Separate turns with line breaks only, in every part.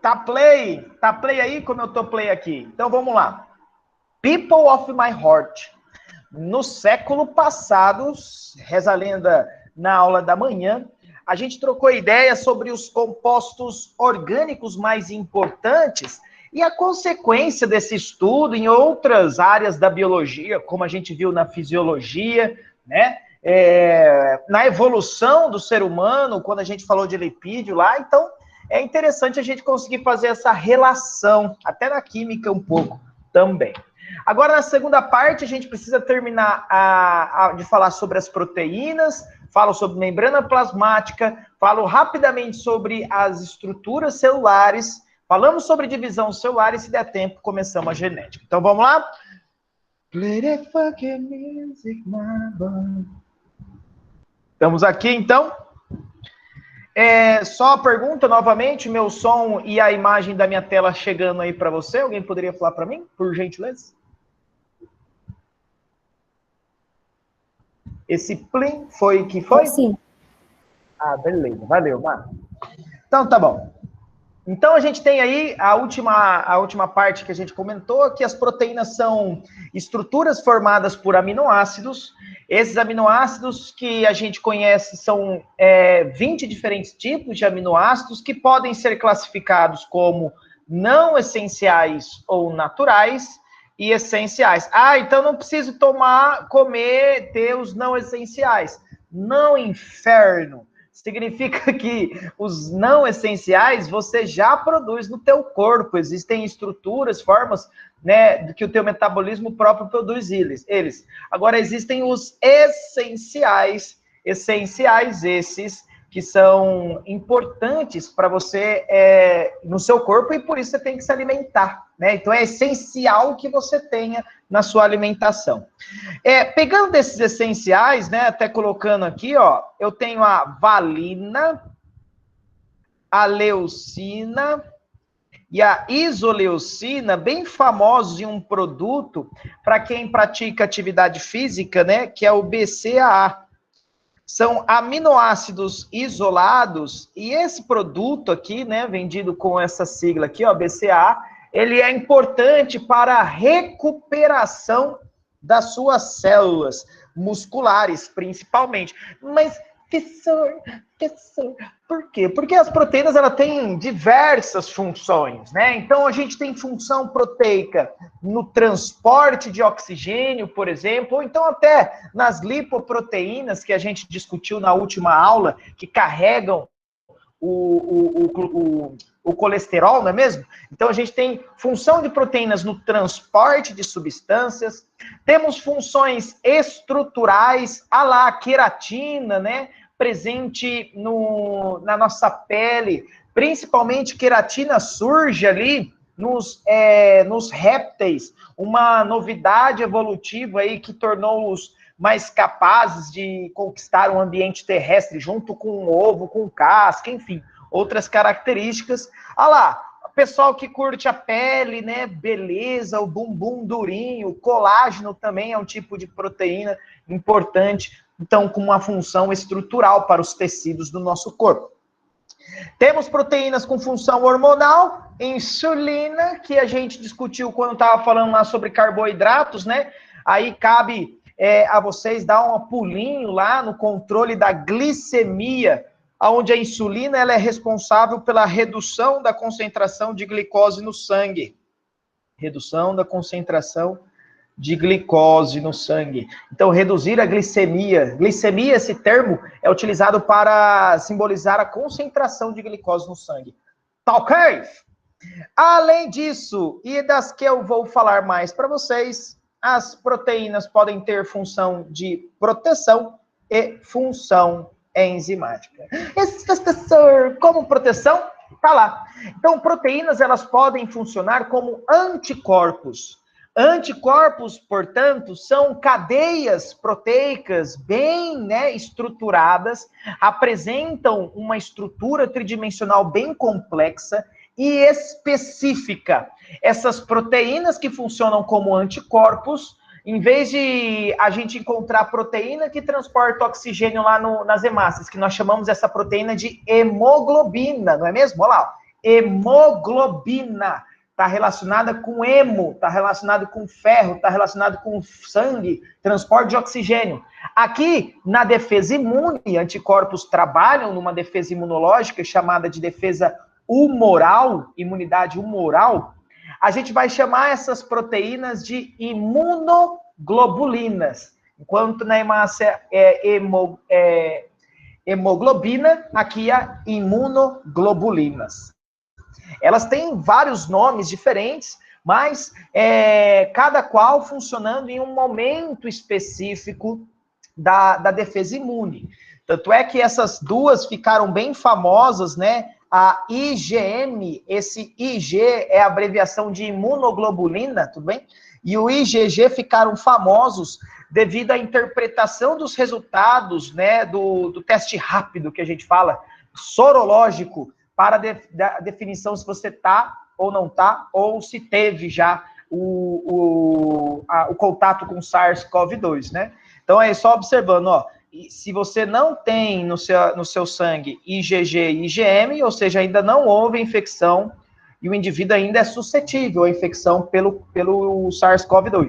Tá play aí como eu tô play aqui. Então vamos lá. People of my heart. No século passado, reza a lenda na aula da manhã, a gente trocou ideias sobre os compostos orgânicos mais importantes e a consequência desse estudo em outras áreas da biologia, como a gente viu na fisiologia, né? Na evolução do ser humano, quando a gente falou de lipídio lá. Então, é interessante a gente conseguir fazer essa relação, até na química um pouco também. Agora, na segunda parte, a gente precisa terminar de falar sobre as proteínas, falo sobre membrana plasmática, falo rapidamente sobre as estruturas celulares, falamos sobre divisão celular e, se der tempo, começamos a genética. Então, vamos lá? Play the fucking music, my boy. Estamos aqui, então. Só a pergunta, novamente, meu som e a imagem da minha tela chegando aí para você. Alguém poderia falar para mim, por gentileza? Esse plim foi que foi?
Sim.
Ah, beleza. Valeu, Mar. Então, tá bom. Então, a gente tem aí a última parte que a gente comentou, que as proteínas são estruturas formadas por aminoácidos. Esses aminoácidos que a gente conhece são 20 diferentes tipos de aminoácidos que podem ser classificados como não essenciais ou naturais e essenciais. Ah, então não preciso comer os não essenciais. Não, inferno. Significa que os não essenciais você já produz no teu corpo. Existem estruturas, formas, né, que o teu metabolismo próprio produz eles. Agora, existem os essenciais esses que são importantes para você no seu corpo e por isso você tem que se alimentar, né? Então, é essencial que você tenha na sua alimentação. Pegando desses essenciais, né, até colocando aqui, ó, eu tenho a valina, a leucina e a isoleucina, bem famosos em um produto para quem pratica atividade física, né, que é o BCAA. São aminoácidos isolados, e esse produto aqui, né, vendido com essa sigla aqui, ó, BCAA, ele é importante para a recuperação das suas células musculares, principalmente. Mas, professor, por quê? Porque as proteínas, ela têm diversas funções, né? Então, a gente tem função proteica no transporte de oxigênio, por exemplo, ou então até nas lipoproteínas que a gente discutiu na última aula, que carregam o colesterol, não é mesmo? Então, a gente tem função de proteínas no transporte de substâncias, temos funções estruturais, a queratina, né? Presente na nossa pele, principalmente queratina surge ali nos répteis, uma novidade evolutiva aí que tornou-os mais capazes de conquistar um ambiente terrestre junto com o ovo, com casca, enfim, outras características. Olha lá, pessoal que curte a pele, né, beleza, o bumbum durinho, colágeno também é um tipo de proteína importante, então com uma função estrutural para os tecidos do nosso corpo. Temos proteínas com função hormonal, insulina, que a gente discutiu quando estava falando lá sobre carboidratos, né? Aí cabe a vocês dar um pulinho lá no controle da glicemia, onde a insulina ela é responsável pela redução da concentração de glicose no sangue. Redução da concentração de glicose no sangue. Então, reduzir a glicemia. Glicemia, esse termo, é utilizado para simbolizar a concentração de glicose no sangue. Tá ok? Além disso, e das que eu vou falar mais para vocês, as proteínas podem ter função de proteção e função enzimática. Esse professor, como proteção, tá lá. Então, proteínas, elas podem funcionar como anticorpos. Anticorpos, portanto, são cadeias proteicas bem, né, estruturadas, apresentam uma estrutura tridimensional bem complexa e específica. Essas proteínas que funcionam como anticorpos, em vez de a gente encontrar proteína que transporta oxigênio lá nas hemácias, que nós chamamos essa proteína de hemoglobina, não é mesmo? Olha lá, hemoglobina. Está relacionada com hemo, está relacionado com ferro, está relacionado com sangue, transporte de oxigênio. Aqui, na defesa imune, anticorpos trabalham numa defesa imunológica chamada de defesa humoral, imunidade humoral. A gente vai chamar essas proteínas de imunoglobulinas. Enquanto na hemácia hemoglobina, aqui é imunoglobulinas. Elas têm vários nomes diferentes, mas cada qual funcionando em um momento específico da defesa imune. Tanto é que essas duas ficaram bem famosas, né? A IgM, esse IG é a abreviação de imunoglobulina, tudo bem? E o IgG ficaram famosos devido à interpretação dos resultados, né, do teste rápido que a gente fala, sorológico, para a definição se você está ou não está, ou se teve já o contato com SARS-CoV-2, né? Então, é só observando, ó, se você não tem no seu sangue IgG e IgM, ou seja, ainda não houve infecção, e o indivíduo ainda é suscetível à infecção pelo SARS-CoV-2.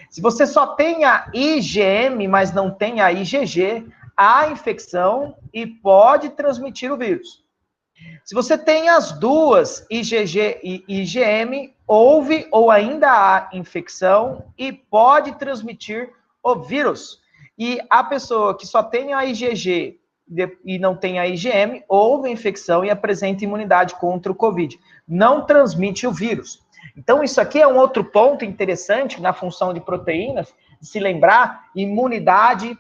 Se você só tem a IgM, mas não tem a IgG, há infecção e pode transmitir o vírus. Se você tem as duas, IgG e IgM, houve ou ainda há infecção e pode transmitir o vírus. E a pessoa que só tem a IgG e não tem a IgM, houve infecção e apresenta imunidade contra o Covid. Não transmite o vírus. Então, isso aqui é um outro ponto interessante na função de proteínas, de se lembrar, imunidade,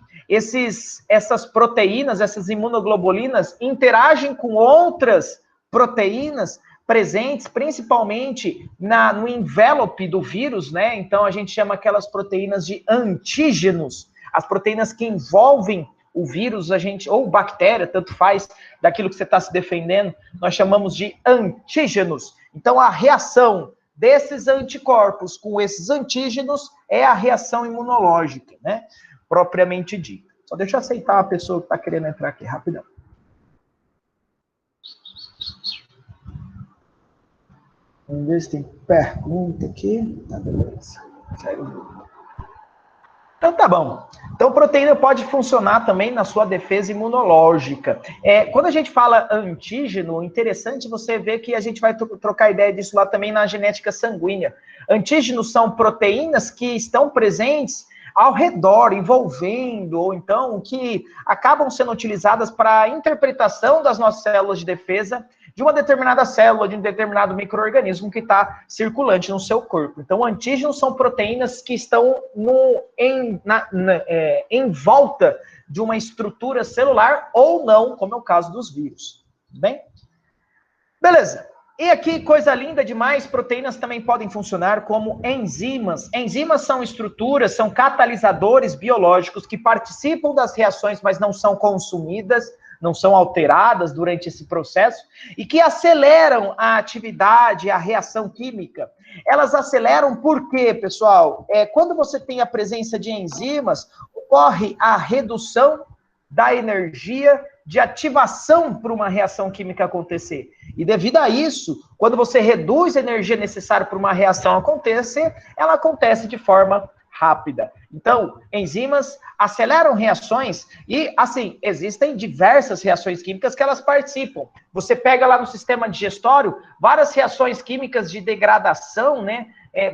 essas proteínas, essas imunoglobulinas, interagem com outras proteínas presentes, principalmente no envelope do vírus, né? Então, a gente chama aquelas proteínas de antígenos, as proteínas que envolvem o vírus, ou bactéria, tanto faz, daquilo que você está se defendendo, nós chamamos de antígenos. Então, a reação desses anticorpos com esses antígenos é a reação imunológica, né? Propriamente dita. Só deixa eu aceitar a pessoa que está querendo entrar aqui, rapidão. Vamos ver se tem pergunta aqui. Tá, beleza. Então, tá bom. Então, proteína pode funcionar também na sua defesa imunológica. Quando a gente fala antígeno, interessante você ver que a gente vai trocar ideia disso lá também na genética sanguínea. Antígenos são proteínas que estão presentes ao redor, envolvendo, ou então que acabam sendo utilizadas para a interpretação das nossas células de defesa de uma determinada célula, de um determinado micro-organismo que está circulante no seu corpo. Então, antígenos são proteínas que estão em volta de uma estrutura celular ou não, como é o caso dos vírus. Tudo bem? Beleza. E aqui, coisa linda demais, proteínas também podem funcionar como enzimas. Enzimas são estruturas, são catalisadores biológicos que participam das reações, mas não são consumidas, não são alteradas durante esse processo, e que aceleram a atividade, a reação química. Elas aceleram por quê, pessoal? Quando você tem a presença de enzimas, ocorre a redução da energia de ativação para uma reação química acontecer. E devido a isso, quando você reduz a energia necessária para uma reação acontecer, ela acontece de forma rápida. Então, enzimas aceleram reações e, assim, existem diversas reações químicas que elas participam. Você pega lá no sistema digestório várias reações químicas de degradação, né?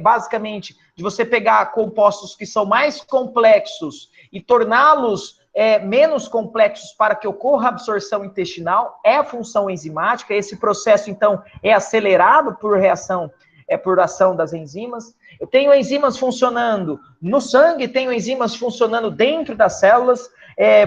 Basicamente, de você pegar compostos que são mais complexos e torná-los menos complexos para que ocorra absorção intestinal, é a função enzimática. Esse processo, então, é acelerado por ação das enzimas. Eu tenho enzimas funcionando no sangue, tenho enzimas funcionando dentro das células.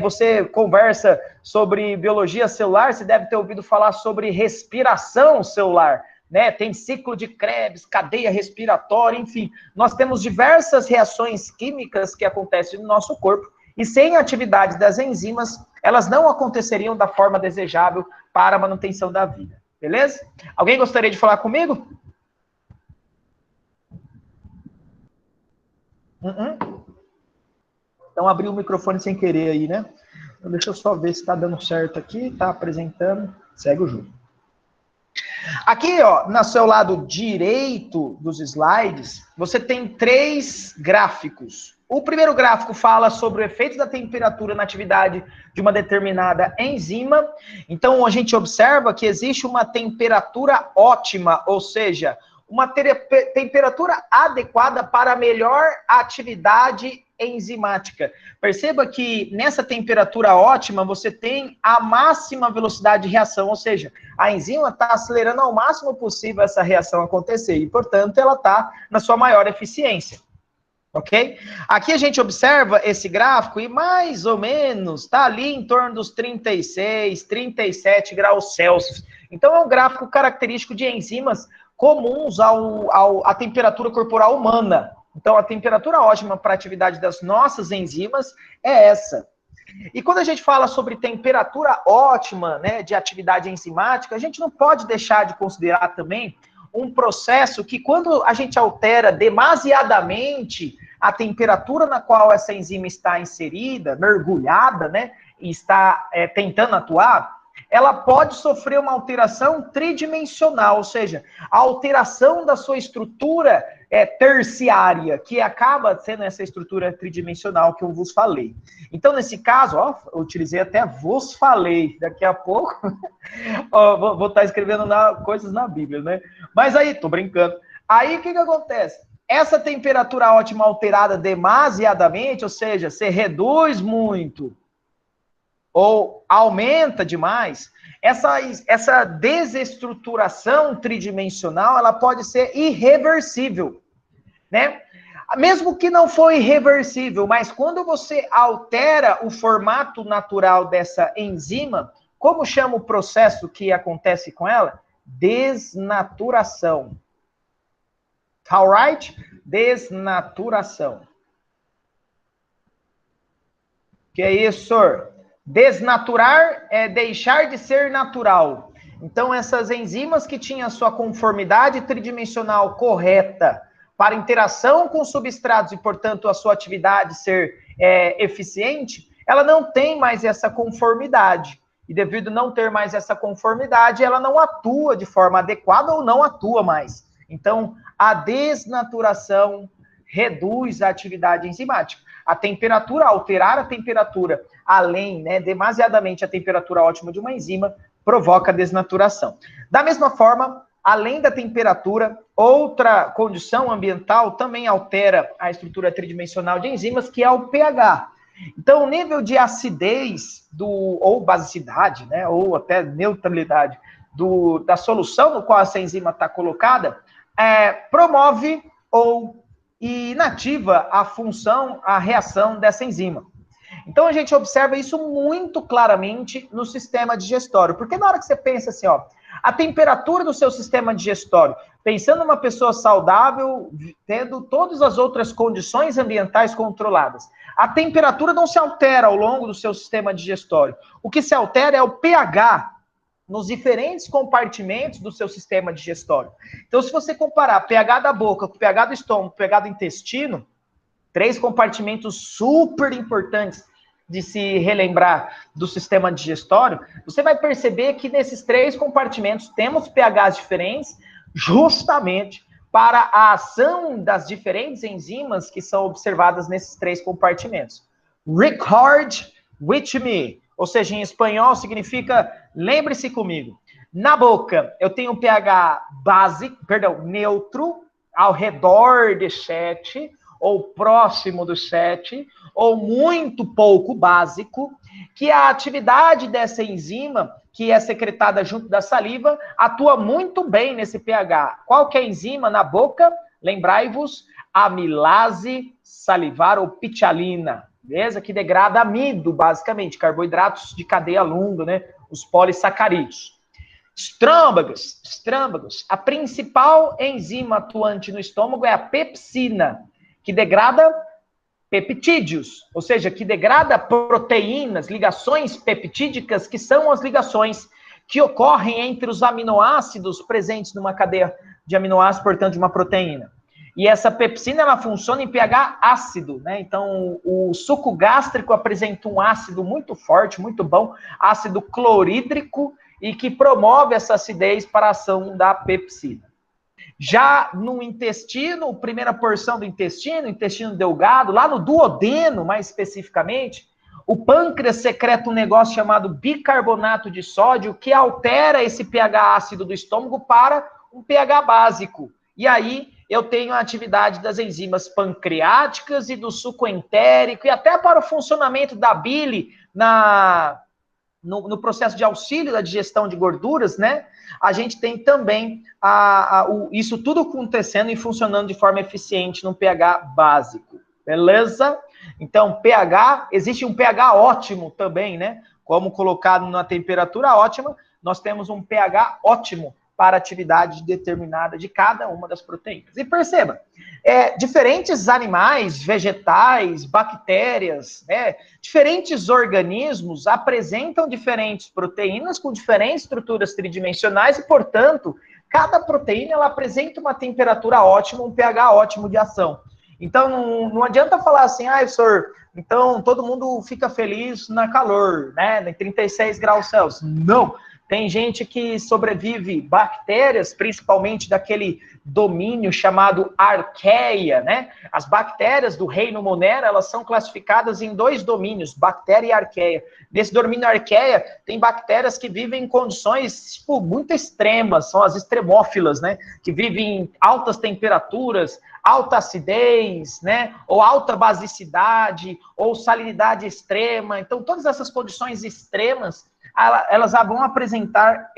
Você conversa sobre biologia celular, você deve ter ouvido falar sobre respiração celular, né? Tem ciclo de Krebs, cadeia respiratória, enfim. Nós temos diversas reações químicas que acontecem no nosso corpo, e sem a atividade das enzimas, elas não aconteceriam da forma desejável para a manutenção da vida. Beleza? Alguém gostaria de falar comigo? Então, abri o microfone sem querer aí, né? Então, deixa eu só ver se está dando certo aqui. Está apresentando. Segue o jogo. Aqui, ó, no seu lado direito dos slides, você tem 3 gráficos. O primeiro gráfico fala sobre o efeito da temperatura na atividade de uma determinada enzima. Então, a gente observa que existe uma temperatura ótima, ou seja, uma temperatura adequada para a melhor atividade enzimática. Perceba que nessa temperatura ótima você tem a máxima velocidade de reação, ou seja, a enzima está acelerando ao máximo possível essa reação acontecer e, portanto, ela está na sua maior eficiência. Ok? Aqui a gente observa esse gráfico e mais ou menos está ali em torno dos 36, 37 graus Celsius. Então é um gráfico característico de enzimas comuns à temperatura corporal humana. Então a temperatura ótima para a atividade das nossas enzimas é essa. E quando a gente fala sobre temperatura ótima, né, de atividade enzimática, a gente não pode deixar de considerar também um processo que, quando a gente altera demasiadamente a temperatura na qual essa enzima está inserida, mergulhada, né, e está tentando atuar, ela pode sofrer uma alteração tridimensional, ou seja, a alteração da sua estrutura terciária, que acaba sendo essa estrutura tridimensional que eu vos falei. Então, nesse caso, ó, eu utilizei até vos falei, daqui a pouco ó, vou estar escrevendo coisas na Bíblia, né? Mas aí, tô brincando. Aí, o que acontece? Essa temperatura ótima alterada demasiadamente, ou seja, você reduz muito ou aumenta demais, essa desestruturação tridimensional, ela pode ser irreversível, né? Mesmo que não for irreversível, mas quando você altera o formato natural dessa enzima, como chama o processo que acontece com ela? Desnaturação. Alright? Desnaturação. Que é isso, senhor? Desnaturar é deixar de ser natural. Então, essas enzimas que tinham a sua conformidade tridimensional correta para interação com substratos e, portanto, a sua atividade ser eficiente, ela não tem mais essa conformidade. E devido a não ter mais essa conformidade, ela não atua de forma adequada ou não atua mais. Então, a desnaturação reduz a atividade enzimática. A temperatura, alterar a temperatura além, né, demasiadamente a temperatura ótima de uma enzima, provoca desnaturação. Da mesma forma, além da temperatura, outra condição ambiental também altera a estrutura tridimensional de enzimas, que é o pH. Então, o nível de acidez ou basicidade, né, ou até neutralidade da solução no qual essa enzima está colocada, promove ou inativa a função, a reação dessa enzima. Então, a gente observa isso muito claramente no sistema digestório. Porque na hora que você pensa assim, ó, a temperatura do seu sistema digestório, pensando numa pessoa saudável, tendo todas as outras condições ambientais controladas, a temperatura não se altera ao longo do seu sistema digestório. O que se altera é o pH nos diferentes compartimentos do seu sistema digestório. Então, se você comparar pH da boca com pH do estômago, pH do intestino, 3 compartimentos super importantes de se relembrar do sistema digestório, você vai perceber que nesses 3 compartimentos temos pHs diferentes, justamente para a ação das diferentes enzimas que são observadas nesses 3 compartimentos. Record with me, ou seja, em espanhol significa lembre-se comigo. Na boca, eu tenho um pH neutro, ao redor de 7, ou próximo do 7, ou muito pouco básico, que a atividade dessa enzima, que é secretada junto da saliva, atua muito bem nesse pH. Qual que é a enzima na boca? Lembrai-vos, amilase salivar ou pitialina, beleza? Que degrada amido, basicamente, carboidratos de cadeia longa, né? Os polissacarídeos. Estrâmbagos. A principal enzima atuante no estômago é a pepsina, que degrada peptídeos, ou seja, que degrada proteínas, ligações peptídicas, que são as ligações que ocorrem entre os aminoácidos presentes numa cadeia de aminoácidos, portanto, de uma proteína. E essa pepsina, ela funciona em pH ácido, né? Então, o suco gástrico apresenta um ácido muito forte, muito bom, ácido clorídrico, e que promove essa acidez para a ação da pepsina. Já no intestino, primeira porção do intestino delgado, lá no duodeno, mais especificamente, o pâncreas secreta um negócio chamado bicarbonato de sódio, que altera esse pH ácido do estômago para um pH básico. E aí eu tenho a atividade das enzimas pancreáticas e do suco entérico, e até para o funcionamento da bile no processo de auxílio da digestão de gorduras, né? A gente tem também isso tudo acontecendo e funcionando de forma eficiente no pH básico, beleza? Então, pH, existe um pH ótimo também, né? Como colocado na temperatura ótima, nós temos um pH ótimo para a atividade determinada de cada uma das proteínas. E perceba, diferentes animais, vegetais, bactérias, né, diferentes organismos apresentam diferentes proteínas com diferentes estruturas tridimensionais e, portanto, cada proteína ela apresenta uma temperatura ótima, um pH ótimo de ação. Então, não adianta falar assim, professor, então todo mundo fica feliz na calor, né, em 36 graus Celsius. Não! Tem gente que sobrevive, bactérias, principalmente daquele domínio chamado arqueia, né? As bactérias do reino Monera, elas são classificadas em 2 domínios, bactéria e arqueia. Nesse domínio arqueia, tem bactérias que vivem em condições, tipo, muito extremas, são as extremófilas, né? Que vivem em altas temperaturas, alta acidez, né? Ou alta basicidade, ou salinidade extrema. Então, todas essas condições extremas, elas vão apresentar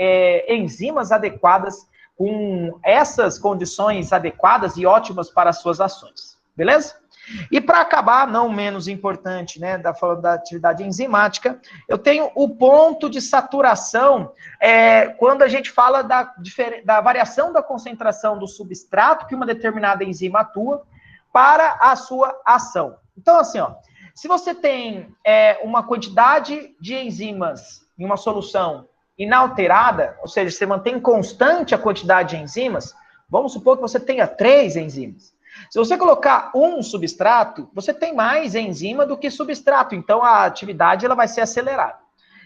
enzimas adequadas com essas condições adequadas e ótimas para as suas ações, beleza? E para acabar, não menos importante, né, falando da atividade enzimática, eu tenho o ponto de saturação, quando a gente fala da variação da concentração do substrato que uma determinada enzima atua para a sua ação. Então, assim, ó, se você tem uma quantidade de enzimas em uma solução inalterada, ou seja, você mantém constante a quantidade de enzimas, vamos supor que você tenha 3 enzimas. Se você colocar um substrato, você tem mais enzima do que substrato, então a atividade ela vai ser acelerada.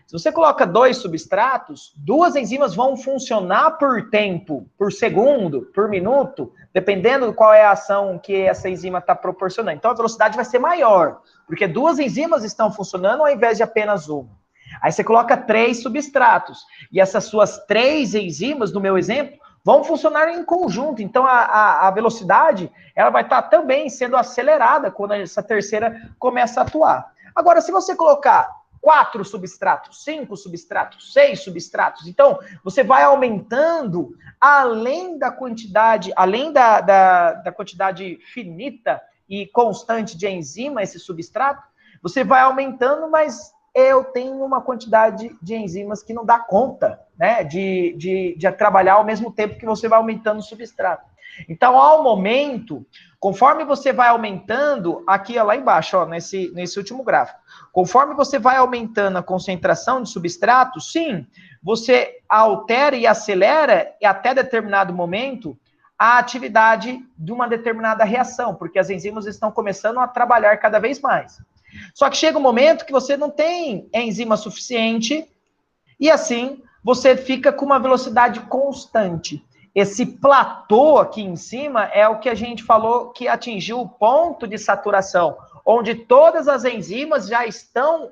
Se você coloca 2 substratos, 2 enzimas vão funcionar por tempo, por segundo, por minuto, dependendo de qual é a ação que essa enzima está proporcionando. Então a velocidade vai ser maior, porque 2 enzimas estão funcionando ao invés de apenas uma. Aí você coloca 3 substratos, e essas suas 3 enzimas, no meu exemplo, vão funcionar em conjunto. Então, a velocidade, ela vai estar também sendo acelerada quando essa terceira começa a atuar. Agora, se você colocar 4 substratos, 5 substratos, 6 substratos, então, você vai aumentando além da quantidade, da quantidade finita e constante de enzima, esse substrato, você vai aumentando, mas eu tenho uma quantidade de enzimas que não dá conta, né, de trabalhar ao mesmo tempo que você vai aumentando o substrato. Então, ao momento, conforme você vai aumentando, aqui ó, lá embaixo, ó, nesse último gráfico, conforme você vai aumentando a concentração de substrato, sim, você altera e acelera, e até determinado momento, a atividade de uma determinada reação, porque as enzimas estão começando a trabalhar cada vez mais. Só que chega um momento que você não tem enzima suficiente e assim você fica com uma velocidade constante. Esse platô aqui em cima é o que a gente falou que atingiu o ponto de saturação, onde todas as enzimas já estão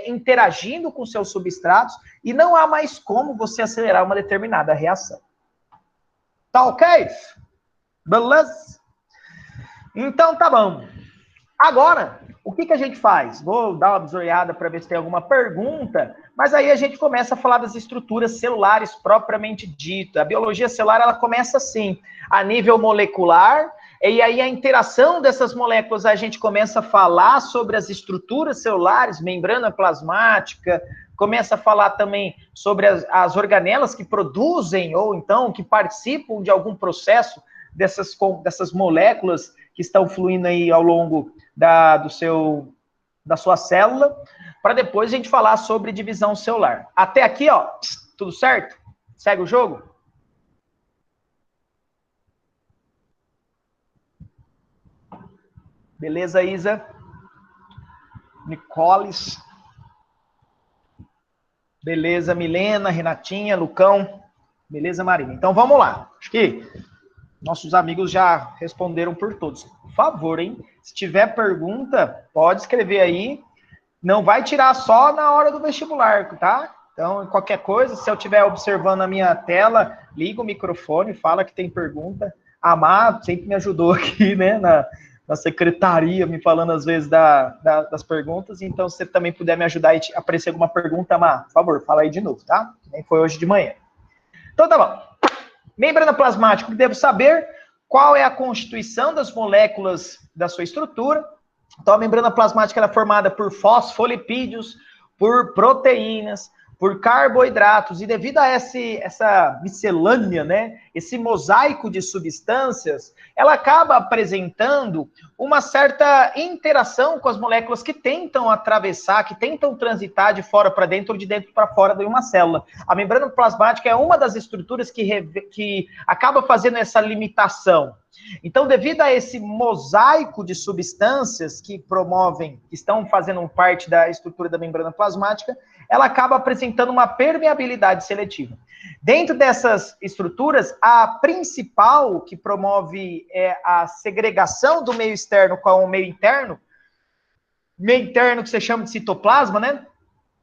interagindo com seus substratos e não há mais como você acelerar uma determinada reação. Tá ok? Beleza? Então tá bom. Agora, o que a gente faz? Vou dar uma bisoiada para ver se tem alguma pergunta, mas aí a gente começa a falar das estruturas celulares propriamente dito. A biologia celular, ela começa assim, a nível molecular, e aí a interação dessas moléculas, a gente começa a falar sobre as estruturas celulares, membrana plasmática, começa a falar também sobre as organelas que produzem, ou então que participam de algum processo dessas moléculas que estão fluindo aí ao longo da sua célula, para depois a gente falar sobre divisão celular. Até aqui, ó, tudo certo? Segue o jogo? Beleza, Isa? Nicoles? Beleza, Milena, Renatinha, Lucão. Beleza, Marina. Então, vamos lá. Acho que nossos amigos já responderam por todos. Por favor, hein? Se tiver pergunta, pode escrever aí. Não vai tirar só na hora do vestibular, tá? Então, qualquer coisa, se eu estiver observando a minha tela, liga o microfone, fala que tem pergunta. A Má sempre me ajudou aqui, né, na secretaria, me falando às vezes das perguntas. Então, se você também puder me ajudar e aparecer alguma pergunta, Má, por favor, fala aí de novo, tá? Nem foi hoje de manhã. Então, tá bom. Membrana plasmática, que devo saber qual é a constituição das moléculas da sua estrutura. Então, a membrana plasmática ela é formada por fosfolipídios, por proteínas, por carboidratos, e devido a essa miscelânea, né, esse mosaico de substâncias, ela acaba apresentando uma certa interação com as moléculas que tentam atravessar, que tentam transitar de fora para dentro ou de dentro para fora de uma célula. A membrana plasmática é uma das estruturas que acaba fazendo essa limitação. Então, devido a esse mosaico de substâncias que promovem, que estão fazendo parte da estrutura da membrana plasmática, ela acaba apresentando uma permeabilidade seletiva. Dentro dessas estruturas, a principal que promove a segregação do meio externo com o meio interno que você chama de citoplasma, né?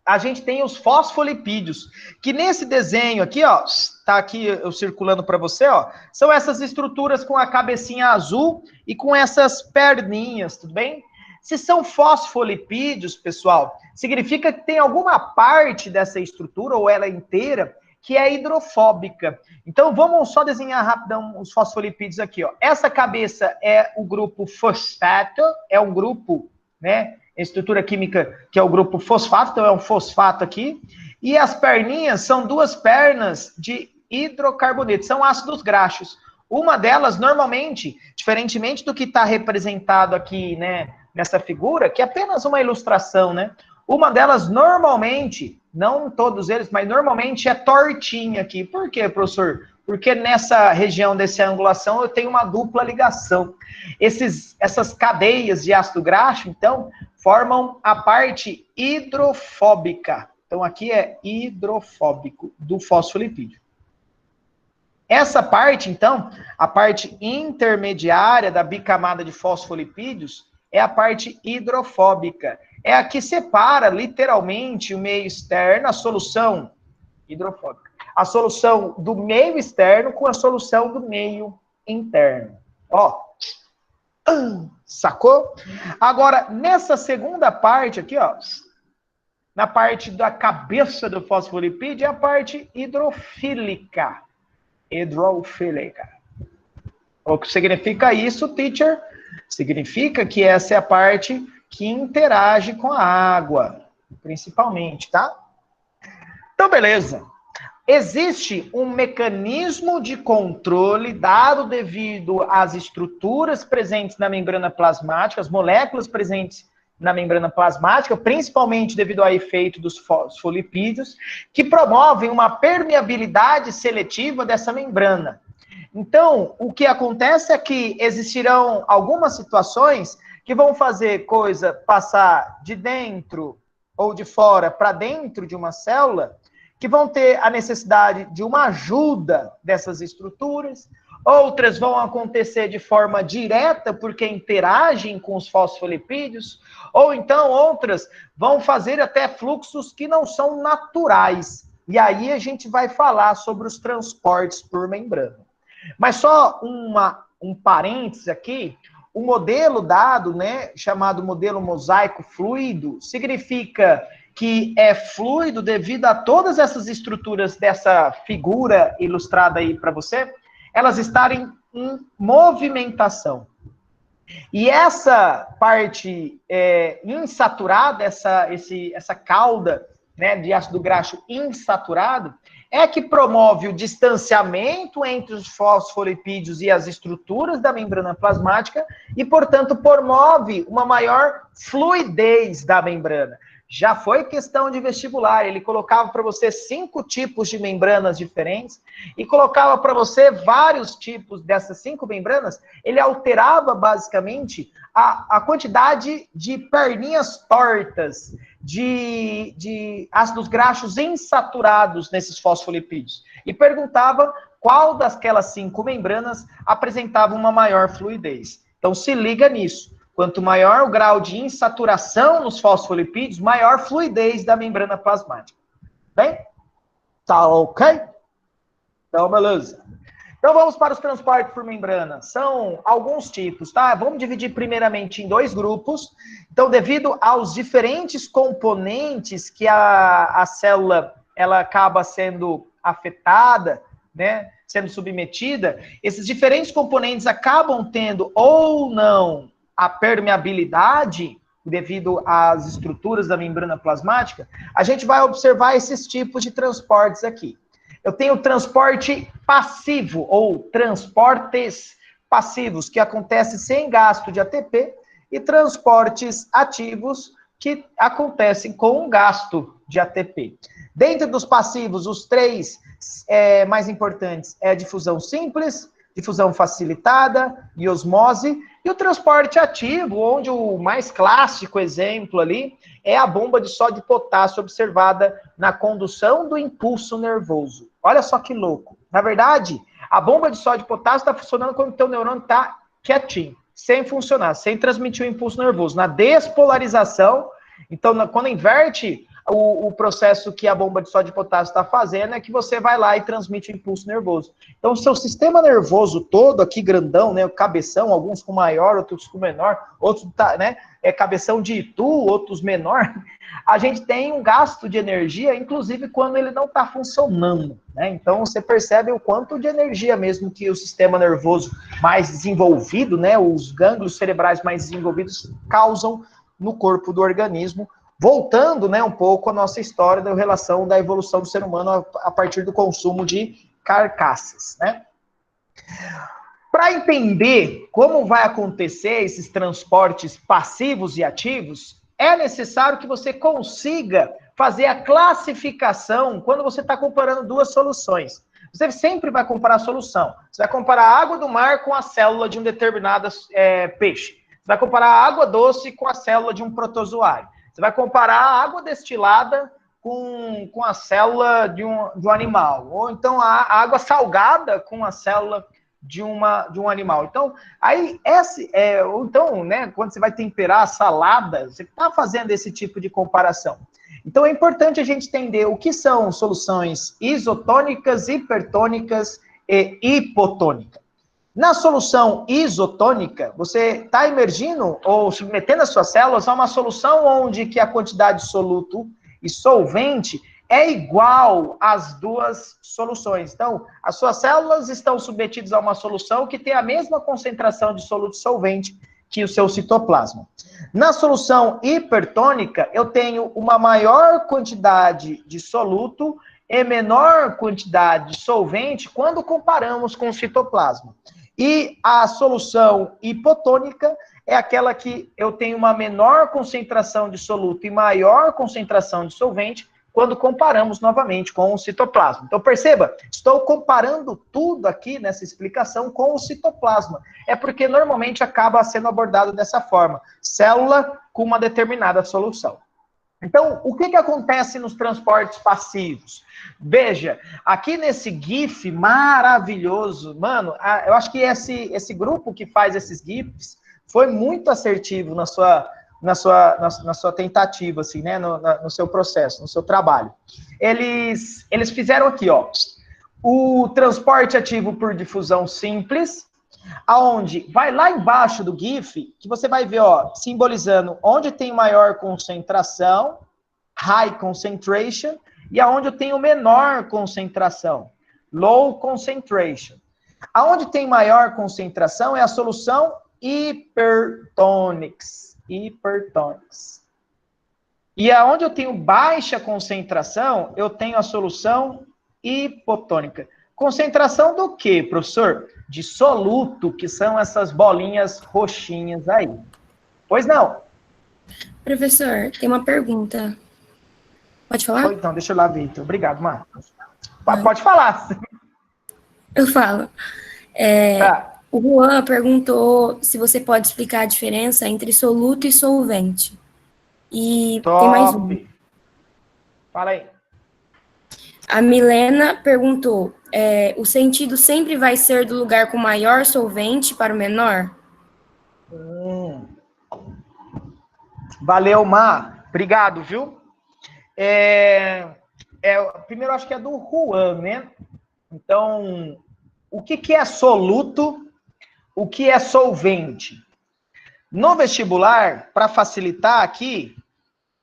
A gente tem os fosfolipídios, que nesse desenho aqui, ó, tá aqui eu circulando para você, ó, são essas estruturas com a cabecinha azul e com essas perninhas, tudo bem? Se são fosfolipídios, pessoal, significa que tem alguma parte dessa estrutura, ou ela inteira, que é hidrofóbica. Então, vamos só desenhar rapidão os fosfolipídios aqui, ó. Essa cabeça é o grupo fosfato, é um grupo, né, estrutura química que é o grupo fosfato, então é um fosfato aqui. E as perninhas são duas pernas de hidrocarboneto, são ácidos graxos. Uma delas, normalmente, diferentemente do que está representado aqui, né, nessa figura, que é apenas uma ilustração, né? Uma delas, normalmente, não todos eles, mas normalmente é tortinha aqui. Por quê, professor? Porque nessa região dessa angulação eu tenho uma dupla ligação. Essas cadeias de ácido graxo, então, formam a parte hidrofóbica. Então, aqui é hidrofóbico do fosfolipídio. Essa parte, então, a parte intermediária da bicamada de fosfolipídios é a parte hidrofóbica. É a que separa, literalmente, o meio externo, a solução hidrofóbica. A solução do meio externo com a solução do meio interno. Ó, sacou? Agora, nessa segunda parte aqui, ó, na parte da cabeça do fosfolipídio, é a parte hidrofílica. Hidrofílica. O que significa isso, teacher? Significa que essa é a parte que interage com a água, principalmente, tá? Então, beleza. Existe um mecanismo de controle dado devido às estruturas presentes na membrana plasmática, as moléculas presentes na membrana plasmática, principalmente devido ao efeito dos fosfolipídios, que promovem uma permeabilidade seletiva dessa membrana. Então, o que acontece é que existirão algumas situações que vão fazer coisa passar de dentro ou de fora para dentro de uma célula, que vão ter a necessidade de uma ajuda dessas estruturas, outras vão acontecer de forma direta porque interagem com os fosfolipídios, ou então outras vão fazer até fluxos que não são naturais. E aí a gente vai falar sobre os transportes por membrana. Mas só um parênteses aqui, o modelo dado, né, chamado modelo mosaico fluido, significa que é fluido devido a todas essas estruturas dessa figura ilustrada aí para você, elas estarem em movimentação. E essa parte insaturada, essa cauda, né, de ácido graxo insaturado, é que promove o distanciamento entre os fosfolipídios e as estruturas da membrana plasmática e, portanto, promove uma maior fluidez da membrana. Já foi questão de vestibular. Ele colocava para você 5 tipos de membranas diferentes e colocava para você vários tipos dessas 5 membranas. Ele alterava basicamente a quantidade de perninhas tortas, de ácidos graxos insaturados nesses fosfolipídios. E perguntava qual daquelas 5 membranas apresentava uma maior fluidez. Então, se liga nisso. Quanto maior o grau de insaturação nos fosfolipídios, maior fluidez da membrana plasmática. Bem? Tá ok? Então, beleza. Então, vamos para os transportes por membrana. São alguns tipos, tá? Vamos dividir primeiramente em 2 grupos. Então, devido aos diferentes componentes que a célula ela acaba sendo afetada, né, sendo submetida, esses diferentes componentes acabam tendo ou não a permeabilidade devido às estruturas da membrana plasmática. A gente vai observar esses tipos de transportes aqui. Eu tenho transporte passivo, ou transportes passivos, que acontece sem gasto de ATP, e transportes ativos, que acontecem com um gasto de ATP. Dentro dos passivos, os 3 mais importantes é a difusão simples, difusão facilitada e osmose, e o transporte ativo, onde o mais clássico exemplo ali é a bomba de sódio e potássio observada na condução do impulso nervoso. Olha só que louco. Na verdade, a bomba de sódio e potássio está funcionando quando o teu neurônio está quietinho, sem funcionar, sem transmitir o impulso nervoso. Na despolarização, então, quando inverte o processo que a bomba de sódio e potássio está fazendo, é que você vai lá e transmite o impulso nervoso. Então, o seu sistema nervoso todo, aqui grandão, né, o cabeção, alguns com maior, outros com menor, outros, né, cabeção de Itu, outros menor, a gente tem um gasto de energia, inclusive quando ele não está funcionando, né? Então, você percebe o quanto de energia mesmo que o sistema nervoso mais desenvolvido, né, os gânglios cerebrais mais desenvolvidos causam no corpo do organismo, voltando, né, um pouco a nossa história da relação da evolução do ser humano a partir do consumo de carcaças, né? Para entender como vai acontecer esses transportes passivos e ativos, é necessário que você consiga fazer a classificação quando você está comparando 2 soluções. Você sempre vai comparar a solução. Você vai comparar a água do mar com a célula de um determinado peixe. Você vai comparar a água doce com a célula de um protozoário. Você vai comparar a água destilada com a célula de um animal. Ou então a água salgada com a célula de um animal. Então, aí, ou então, né, quando você vai temperar a salada, você está fazendo esse tipo de comparação. Então, é importante a gente entender o que são soluções isotônicas, hipertônicas e hipotônicas. Na solução isotônica, você está imergindo ou submetendo as suas células a uma solução onde que a quantidade de soluto e solvente é igual às 2 soluções. Então, as suas células estão submetidas a uma solução que tem a mesma concentração de soluto e solvente que o seu citoplasma. Na solução hipertônica, eu tenho uma maior quantidade de soluto e menor quantidade de solvente quando comparamos com o citoplasma. E a solução hipotônica é aquela que eu tenho uma menor concentração de soluto e maior concentração de solvente quando comparamos novamente com o citoplasma. Então, perceba, estou comparando tudo aqui nessa explicação com o citoplasma. É porque normalmente acaba sendo abordado dessa forma, célula com uma determinada solução. Então, o que acontece nos transportes passivos? Veja, aqui nesse GIF maravilhoso, mano, eu acho que esse grupo que faz esses GIFs foi muito assertivo na sua tentativa, assim, né, no seu processo, no seu trabalho. Eles fizeram aqui, ó, o transporte ativo por difusão simples, aonde vai lá embaixo do GIF, que você vai ver, ó, simbolizando onde tem maior concentração, high concentration, e aonde eu tenho menor concentração, low concentration. Aonde tem maior concentração é a solução hipertonics. E aonde eu tenho baixa concentração, eu tenho a solução hipotônica. Concentração do quê, professor? De soluto, que são essas bolinhas roxinhas aí. Pois não.
Professor, tem uma pergunta. Pode falar?
Então, deixa eu lá, Vitor. Obrigado, Marcos.
Não.
Pode falar.
Eu falo.
Tá.
O Juan perguntou se você pode explicar a diferença entre soluto e solvente. E tem mais
Top.
um.
Fala aí.
A Milena perguntou, o sentido sempre vai ser do lugar com maior solvente para o menor?
Valeu, Mar. Obrigado, viu? Primeiro, acho que é do Juan, né? Então, o que é soluto? O que é solvente? No vestibular, para facilitar aqui,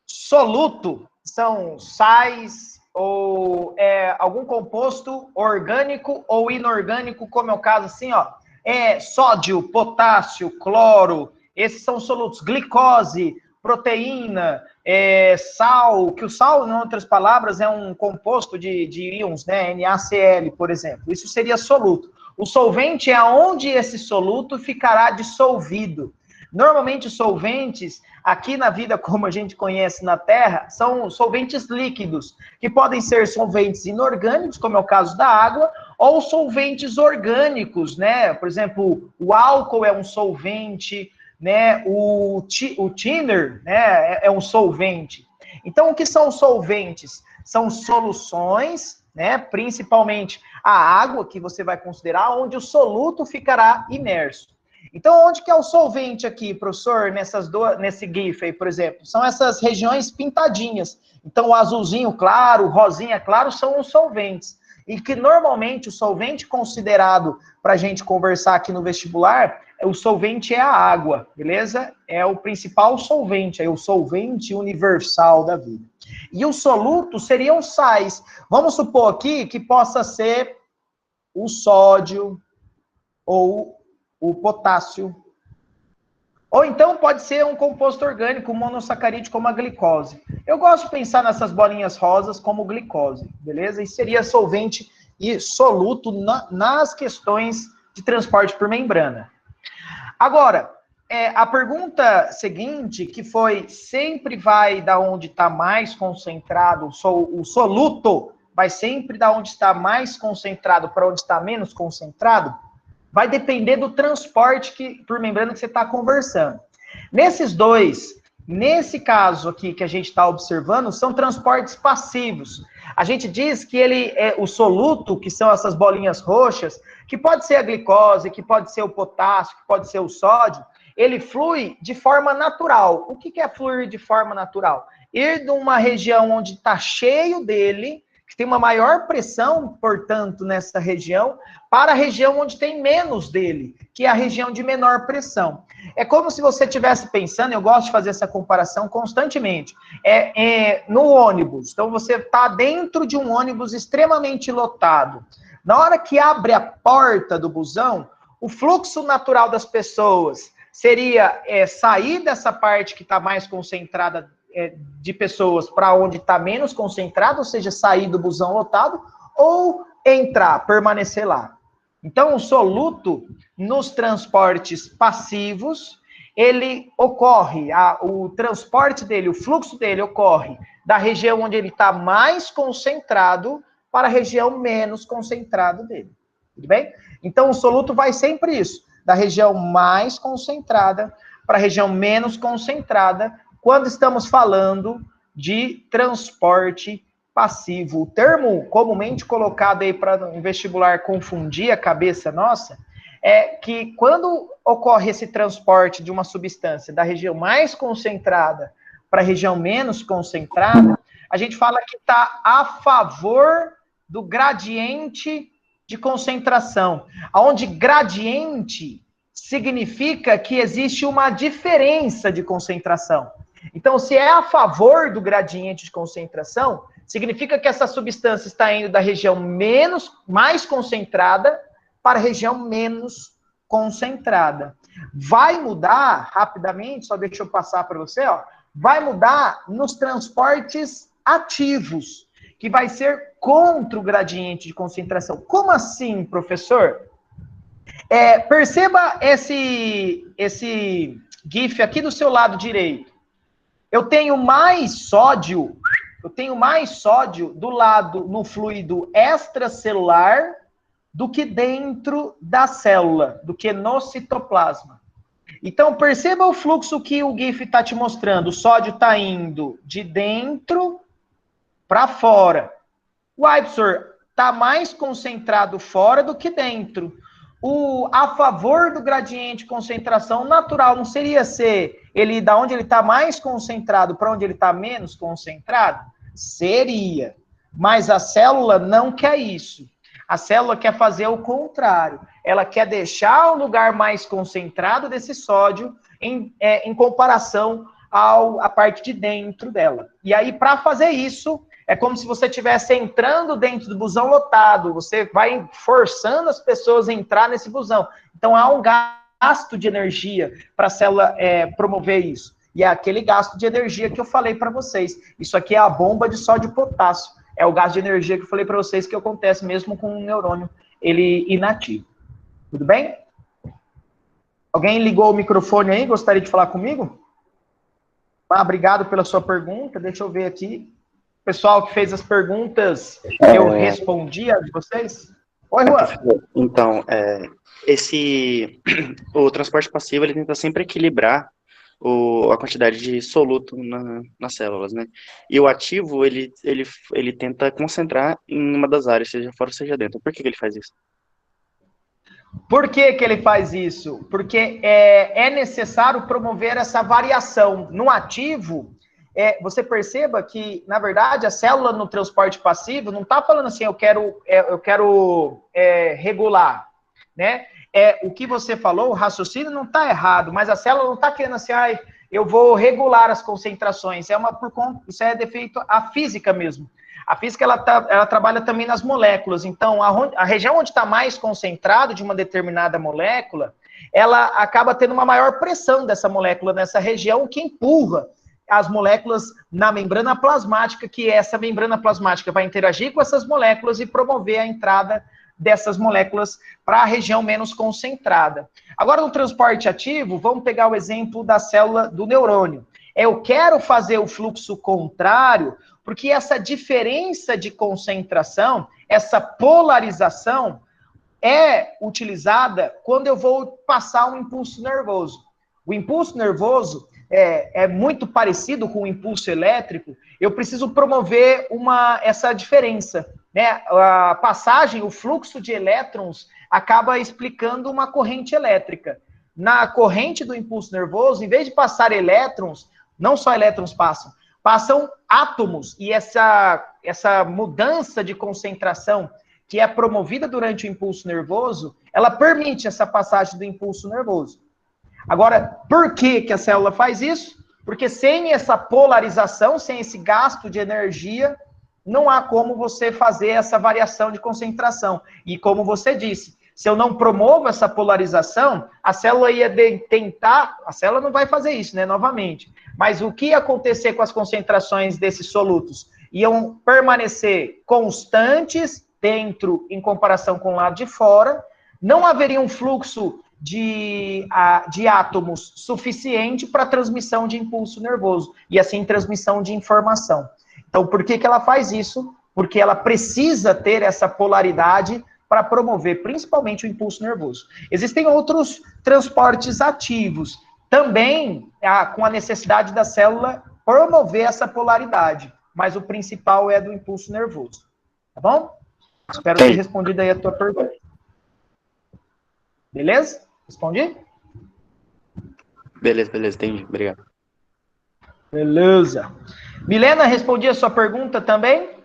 soluto são sais ou algum composto orgânico ou inorgânico, como é o caso assim, ó, sódio, potássio, cloro, esses são solutos, glicose, proteína, sal, que o sal, em outras palavras, é um composto de íons, né, NaCl, por exemplo, isso seria soluto. O solvente é aonde esse soluto ficará dissolvido. Normalmente, os solventes, aqui na vida como a gente conhece na Terra, são solventes líquidos, que podem ser solventes inorgânicos, como é o caso da água, ou solventes orgânicos, né? Por exemplo, o álcool é um solvente, né? O thinner, né? É um solvente. Então, o que são solventes? São soluções, né? Principalmente a água, que você vai considerar, onde o soluto ficará imerso. Então, onde que é o solvente aqui, professor, nesse GIF aí, por exemplo? São essas regiões pintadinhas. Então, o azulzinho claro, o rosinha claro, são os solventes. E que, normalmente, o solvente considerado para a gente conversar aqui no vestibular, o solvente é a água, beleza? É o principal solvente, é o solvente universal da vida. E os solutos seriam sais. Vamos supor aqui que possa ser o sódio ou o potássio. Ou então pode ser um composto orgânico, um monossacarídeo como a glicose. Eu gosto de pensar nessas bolinhas rosas como glicose, beleza? E seria solvente e soluto nas questões de transporte por membrana. Agora, a pergunta seguinte, que foi, sempre vai da onde está mais concentrado, o soluto vai sempre da onde está mais concentrado para onde está menos concentrado? Vai depender do transporte por membrana que você está conversando. Nesse caso aqui que a gente está observando, são transportes passivos. A gente diz que ele é o soluto, que são essas bolinhas roxas, que pode ser a glicose, que pode ser o potássio, que pode ser o sódio, ele flui de forma natural. O que é fluir de forma natural? Ir de uma região onde está cheio dele, que tem uma maior pressão, portanto, nessa região, para a região onde tem menos dele, que é a região de menor pressão. É como se você estivesse pensando, eu gosto de fazer essa comparação constantemente, no ônibus. Então, você está dentro de um ônibus extremamente lotado. Na hora que abre a porta do busão, o fluxo natural das pessoas seria sair dessa parte que está mais concentrada de pessoas para onde está menos concentrado, ou seja, sair do busão lotado, ou entrar, permanecer lá. Então, o soluto, nos transportes passivos, ele ocorre, o transporte dele, o fluxo dele ocorre da região onde ele está mais concentrado para a região menos concentrada dele. Tudo bem? Então, o soluto vai sempre isso, da região mais concentrada para a região menos concentrada, quando estamos falando de transporte passivo. O termo comumente colocado aí para o vestibular confundir a cabeça nossa é que quando ocorre esse transporte de uma substância da região mais concentrada para a região menos concentrada, a gente fala que está a favor do gradiente de concentração, onde gradiente significa que existe uma diferença de concentração. Então, se é a favor do gradiente de concentração, significa que essa substância está indo da região mais concentrada para a região menos concentrada. Vai mudar rapidamente, só deixa eu passar para você, ó, vai mudar nos transportes ativos, que vai ser contra o gradiente de concentração. Como assim, professor? Perceba esse GIF aqui do seu lado direito. eu tenho mais sódio do lado no fluido extracelular do que dentro da célula, do que no citoplasma. Então, perceba o fluxo que o GIF está te mostrando. O sódio está indo de dentro para fora. O Ibsor está mais concentrado fora do que dentro. A favor do gradiente de concentração natural não seria ser ele da onde ele está mais concentrado para onde ele está menos concentrado? Seria. Mas a célula não quer isso. A célula quer fazer o contrário. Ela quer deixar o lugar mais concentrado desse sódio em comparação à parte de dentro dela. E aí, para fazer isso, é como se você estivesse entrando dentro do busão lotado. Você vai forçando as pessoas a entrar nesse busão. Então, há um gasto de energia para a célula promover isso. E é aquele gasto de energia que eu falei para vocês. Isso aqui é a bomba de sódio e potássio. É o gasto de energia que eu falei para vocês que acontece mesmo com um neurônio ele inativo. Tudo bem? Alguém ligou o microfone aí? Gostaria de falar comigo? Obrigado pela sua pergunta. Deixa eu ver aqui. Pessoal que fez as perguntas, eu respondi a de vocês? Oi, Juan.
Então, o transporte passivo, ele tenta sempre equilibrar a quantidade de soluto nas células, né? E o ativo, ele tenta concentrar em uma das áreas, seja fora ou seja dentro. Por que ele faz isso?
Por que ele faz isso? Porque é necessário promover essa variação. No ativo, você perceba que, na verdade, a célula no transporte passivo não está falando assim, eu quero regular, né? O que você falou, o raciocínio não está errado, mas a célula não está querendo assim, eu vou regular as concentrações. Isso é defeito a física mesmo. A física, ela trabalha também nas moléculas. Então, a região onde está mais concentrado de uma determinada molécula, ela acaba tendo uma maior pressão dessa molécula nessa região, que empurra as moléculas na membrana plasmática, que essa membrana plasmática vai interagir com essas moléculas e promover a entrada dessas moléculas para a região menos concentrada. Agora, no transporte ativo, vamos pegar o exemplo da célula do neurônio. Eu quero fazer o fluxo contrário, porque essa diferença de concentração, essa polarização, é utilizada quando eu vou passar um impulso nervoso. O impulso nervoso é muito parecido com o impulso elétrico. Eu preciso promover essa diferença, né? A passagem, o fluxo de elétrons acaba explicando uma corrente elétrica. Na corrente do impulso nervoso, em vez de passar elétrons, não só elétrons passam átomos, e essa mudança de concentração que é promovida durante o impulso nervoso, ela permite essa passagem do impulso nervoso. Agora, por que a célula faz isso? Porque sem essa polarização, sem esse gasto de energia, não há como você fazer essa variação de concentração. E como você disse, se eu não promovo essa polarização, a célula ia tentar, a célula não vai fazer isso, né, novamente. Mas o que ia acontecer com as concentrações desses solutos? Iam permanecer constantes dentro, em comparação com o lado de fora, não haveria um fluxo de átomos suficiente para transmissão de impulso nervoso, e assim transmissão de informação. Então, por que ela faz isso? Porque ela precisa ter essa polaridade para promover principalmente o impulso nervoso. Existem outros transportes ativos, também com a necessidade da célula promover essa polaridade, mas o principal é do impulso nervoso. Tá bom? Espero ter respondido aí a tua pergunta. Beleza? Respondi?
Beleza, entendi. Obrigado.
Beleza. Milena, respondi a sua pergunta também?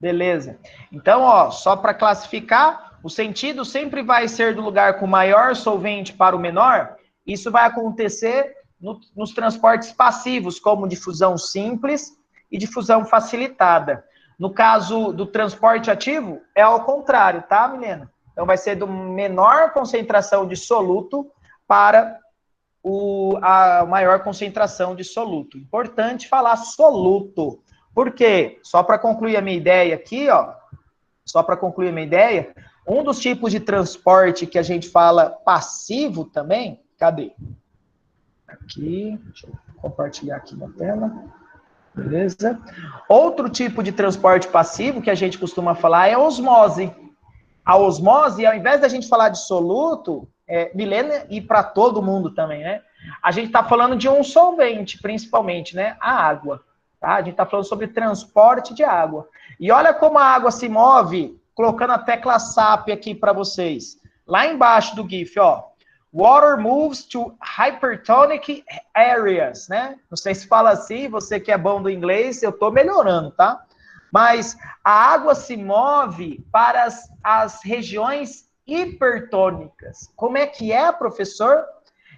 Beleza. Então, só para classificar, o sentido sempre vai ser do lugar com maior solvente para o menor. Isso vai acontecer nos transportes passivos, como difusão simples e difusão facilitada. No caso do transporte ativo, é ao contrário, tá, Milena? Então, vai ser do menor concentração de soluto para a maior concentração de soluto. Importante falar soluto. Por quê? Só para concluir a minha ideia aqui, só para concluir a minha ideia, Um dos tipos de transporte que a gente fala passivo também, cadê? Aqui, deixa eu compartilhar aqui na tela. Beleza? Outro tipo de transporte passivo que a gente costuma falar é a osmose. A osmose, ao invés da gente falar de soluto, Milena, e para todo mundo também, né? A gente está falando de um solvente, principalmente, né? A água. Tá? A gente está falando sobre transporte de água. E olha como a água se move, colocando a tecla SAP aqui para vocês. Lá embaixo do GIF, ó. Water moves to hypertonic areas, né? Não sei se fala assim, você que é bom do inglês, eu estou melhorando, tá? Mas a água se move para as regiões hipertônicas. Como é que é, professor?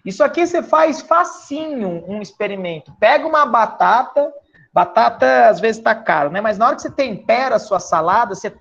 Isso aqui você faz facinho, um experimento. Pega uma batata às vezes está caro, né? Mas na hora que você tempera a sua salada, você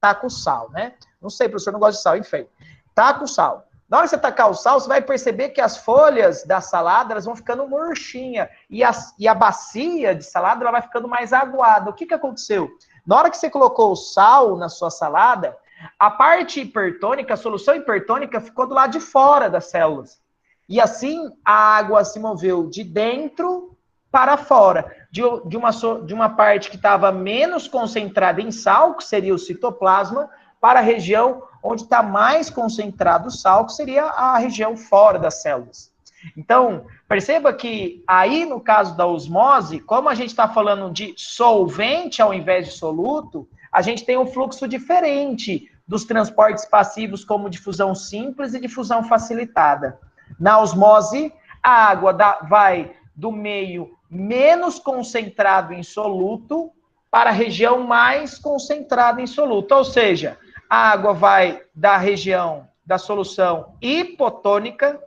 taca o sal, né? Não sei, professor, não gosta de sal, enfim. Taca o sal. Na hora que você tacar o sal, você vai perceber que as folhas da salada elas vão ficando murchinha e a bacia de salada ela vai ficando mais aguada. O que aconteceu? Na hora que você colocou o sal na sua salada, a parte hipertônica, a solução hipertônica ficou do lado de fora das células. E assim, a água se moveu de dentro para fora. De uma parte que estava menos concentrada em sal, que seria o citoplasma, para a região onde está mais concentrado o sal, que seria a região fora das células. Então, perceba que aí, no caso da osmose, como a gente está falando de solvente ao invés de soluto, a gente tem um fluxo diferente dos transportes passivos, como difusão simples e difusão facilitada. Na osmose, a água vai do meio menos concentrado em soluto para a região mais concentrada em soluto. Ou seja, a água vai da região da solução hipotônica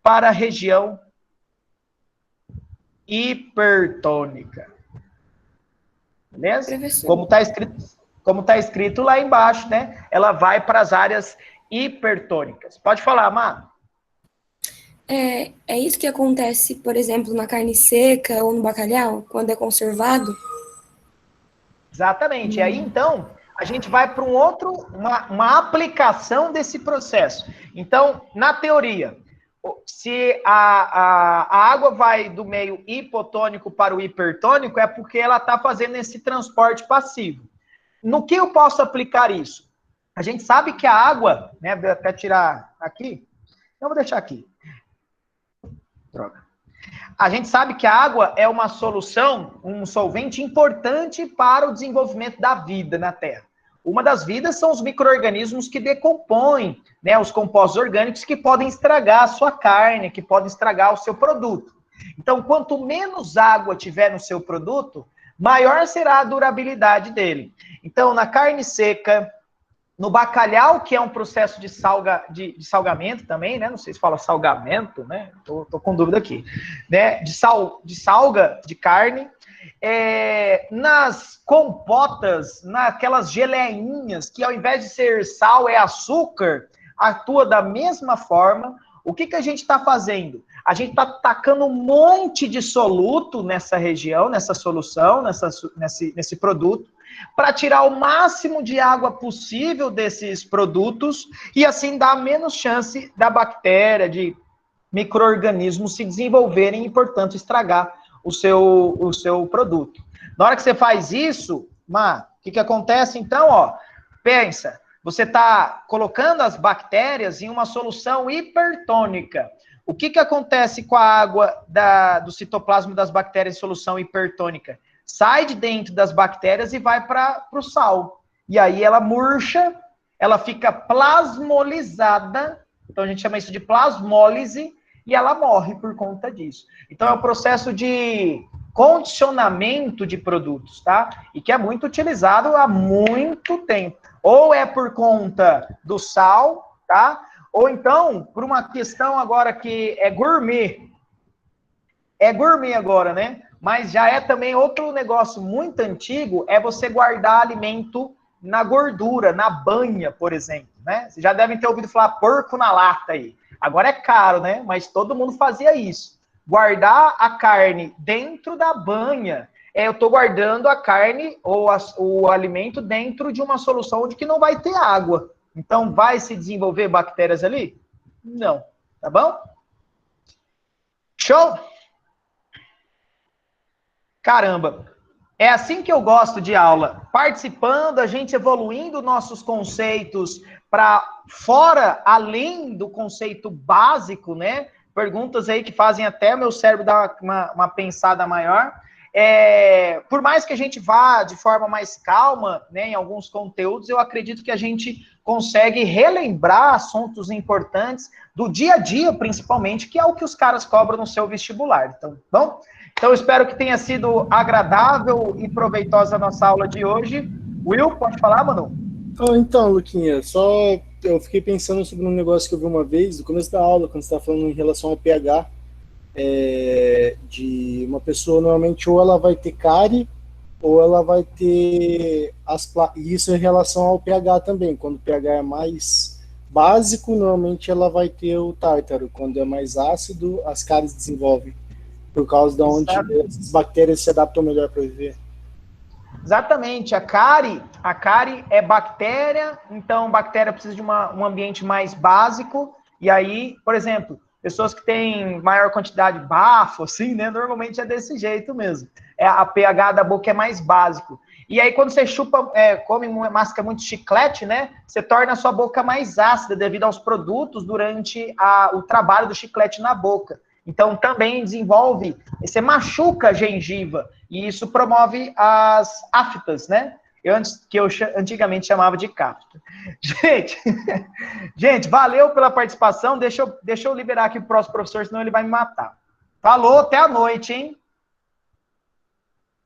para a região hipertônica. Beleza?
Professor.
Como está escrito lá embaixo, né? Ela vai para as áreas hipertônicas. Pode falar, Má.
É isso que acontece, por exemplo, na carne seca ou no bacalhau, quando é conservado?
Exatamente. E aí, então, a gente vai para uma aplicação desse processo. Então, na teoria, se a água vai do meio hipotônico para o hipertônico, é porque ela está fazendo esse transporte passivo. No que eu posso aplicar isso? A gente sabe que a água, né, vou até tirar aqui, eu vou deixar aqui. Droga. A gente sabe que a água é uma solução, um solvente importante para o desenvolvimento da vida na Terra. Uma das vidas são os micro-organismos que decompõem, né, os compostos orgânicos que podem estragar a sua carne, que podem estragar o seu produto. Então, quanto menos água tiver no seu produto, maior será a durabilidade dele. Então, na carne seca, no bacalhau, que é um processo de salgamento também, né? Não sei se fala salgamento, né? Tô com dúvida aqui. Né? De salga de carne. Nas compotas, naquelas geleinhas, que ao invés de ser sal, é açúcar, atua da mesma forma. O que a gente está fazendo? A gente está tacando um monte de soluto nessa região, nessa solução, nesse produto, para tirar o máximo de água possível desses produtos e assim dar menos chance da bactéria, de micro-organismos se desenvolverem e, portanto, estragar o seu produto. Na hora que você faz isso, o que acontece então? Ó, pensa, você está colocando as bactérias em uma solução hipertônica. O que acontece com a água do citoplasma das bactérias em solução hipertônica? Sai de dentro das bactérias e vai para o sal. E aí ela murcha, ela fica plasmolizada, então a gente chama isso de plasmólise, e ela morre por conta disso. Então é um processo de condicionamento de produtos, tá? E que é muito utilizado há muito tempo. Ou é por conta do sal, tá? Ou então, por uma questão agora que é gourmet. É gourmet agora, né? Mas já é também outro negócio muito antigo, é você guardar alimento na gordura, na banha, por exemplo, né? Vocês já devem ter ouvido falar porco na lata aí. Agora é caro, né? Mas todo mundo fazia isso. Guardar a carne dentro da banha. Eu estou guardando a carne ou o alimento dentro de uma solução onde que não vai ter água. Então, vai se desenvolver bactérias ali? Não. Tá bom? Show? Caramba. É assim que eu gosto de aula. Participando, a gente evoluindo nossos conceitos para fora, além do conceito básico, né? Perguntas aí que fazem até meu cérebro dar uma pensada maior. Por mais que a gente vá de forma mais calma, né, em alguns conteúdos, eu acredito que a gente consegue relembrar assuntos importantes do dia a dia, principalmente, que é o que os caras cobram no seu vestibular. Então, bom? Então, eu espero que tenha sido agradável e proveitosa a nossa aula de hoje. Will, pode falar, Manu?
Então, Luquinha, eu fiquei pensando sobre um negócio que eu vi uma vez, no começo da aula, quando você estava falando em relação ao pH, de uma pessoa, normalmente, ou ela vai ter cárie, ou ela vai ter e isso em relação ao pH também. Quando o pH é mais básico, normalmente ela vai ter o tártaro. Quando é mais ácido, as cáries desenvolvem, por causa de onde as bactérias se adaptam melhor para viver.
Exatamente, a cárie é bactéria, então bactéria precisa de um ambiente mais básico, e aí, por exemplo, pessoas que têm maior quantidade de bafo, assim, né, normalmente é desse jeito mesmo. A pH da boca é mais básico. E aí, quando você come masca muito chiclete, né, você torna a sua boca mais ácida devido aos produtos durante o trabalho do chiclete na boca. Então, também desenvolve, você machuca a gengiva, e isso promove as aftas, né? Que eu antigamente chamava de cápsula. Gente, valeu pela participação. Deixa eu liberar aqui o próximo professor, senão ele vai me matar. Falou, até a noite, hein?